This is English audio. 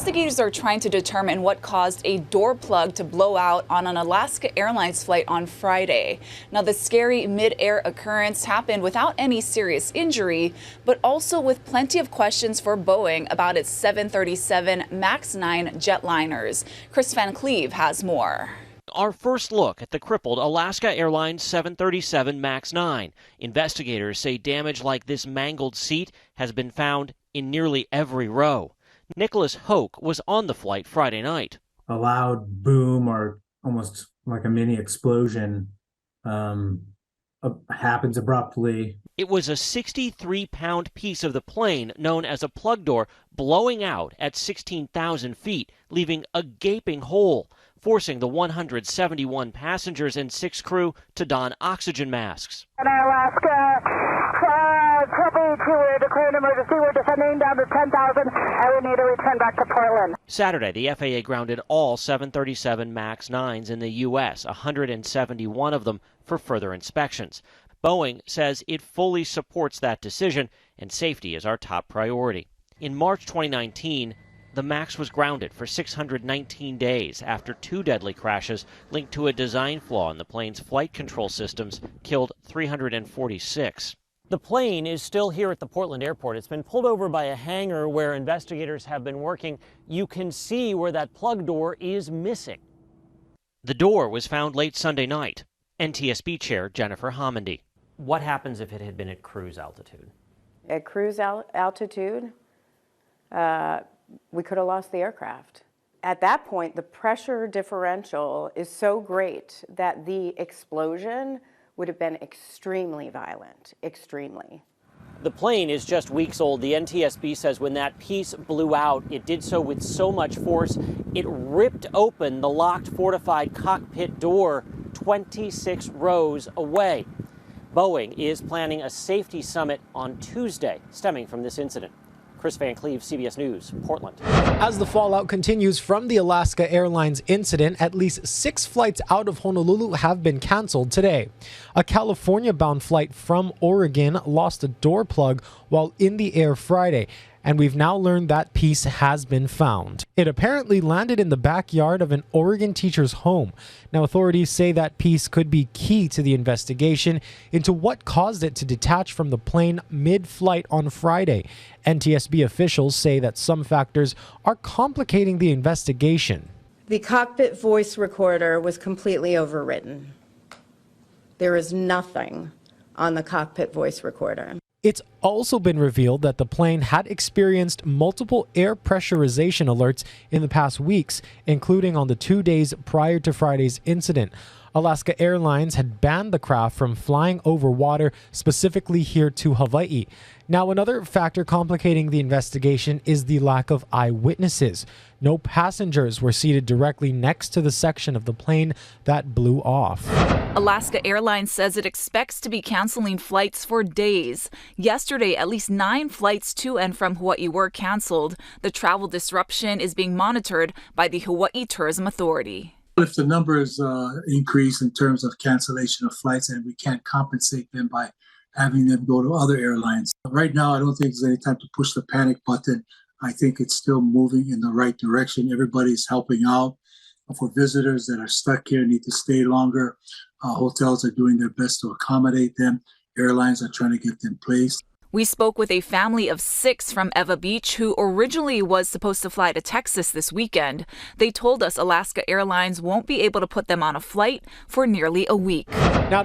Investigators are trying to determine what caused a door plug to blow out on an Alaska Airlines flight on Friday. Now, the scary mid-air occurrence happened without any serious injury, but also with plenty of questions for Boeing about its 737 MAX 9 jetliners. Chris Van Cleve has more. Our first look at the crippled Alaska Airlines 737 MAX 9. Investigators say damage like this mangled seat has been found in nearly every row. Nicholas Hoke was on the flight Friday night. A loud boom, or almost like a mini explosion, happens abruptly. It was a 63-pound piece of the plane known as a plug door blowing out at 16,000 feet, leaving a gaping hole, forcing the 171 passengers and 6 crew to don oxygen masks. Alaska, we're declaring emergency. We're descending down to 10,000, and we need to return back to Portland. Saturday, the FAA grounded all 737 MAX 9s in the U.S., 171 of them, for further inspections. Boeing says it fully supports that decision, and safety is our top priority. In March 2019, the MAX was grounded for 619 days after 2 deadly crashes linked to a design flaw in the plane's flight control systems killed 346. The plane is still here at the Portland airport. It's been pulled over by a hangar where investigators have been working. You can see where that plug door is missing. The door was found late Sunday night. NTSB Chair Jennifer Homendy. What happens if it had been at cruise altitude? At cruise altitude, we could have lost the aircraft. At that point, the pressure differential is so great that the explosion would have been extremely violent, extremely. The plane is just weeks old. The NTSB says when that piece blew out, it did so with so much force, it ripped open the locked fortified cockpit door 26 rows away. Boeing is planning a safety summit on Tuesday stemming from this incident. Chris Van Cleve, CBS News, Portland. As the fallout continues from the Alaska Airlines incident, at least 6 flights out of Honolulu have been canceled today. A California-bound flight from Oregon lost a door plug while in the air Friday, and we've now learned that piece has been found. It apparently landed in the backyard of an Oregon teacher's home. Now, authorities say that piece could be key to the investigation into what caused it to detach from the plane mid-flight on Friday. NTSB officials say that some factors are complicating the investigation. The cockpit voice recorder was completely overwritten. There is nothing on the cockpit voice recorder. It's also been revealed that the plane had experienced multiple air pressurization alerts in the past weeks, including on the 2 days prior to Friday's incident. Alaska Airlines had banned the craft from flying over water, specifically here to Hawaii. Now, another factor complicating the investigation is the lack of eyewitnesses. No passengers were seated directly next to the section of the plane that blew off. Alaska Airlines says it expects to be canceling flights for days. Yesterday, at least 9 flights to and from Hawaii were canceled. The travel disruption is being monitored by the Hawaii Tourism Authority. If the numbers increase in terms of cancellation of flights and we can't compensate them by having them go to other airlines. Right now, I don't think there's any time to push the panic button. I think it's still moving in the right direction. Everybody's helping out. For visitors that are stuck here, need to stay longer. Hotels are doing their best to accommodate them. Airlines are trying to get them placed. We spoke with a family of 6 from Eva Beach who originally was supposed to fly to Texas this weekend. They told us Alaska Airlines won't be able to put them on a flight for nearly a week. Now,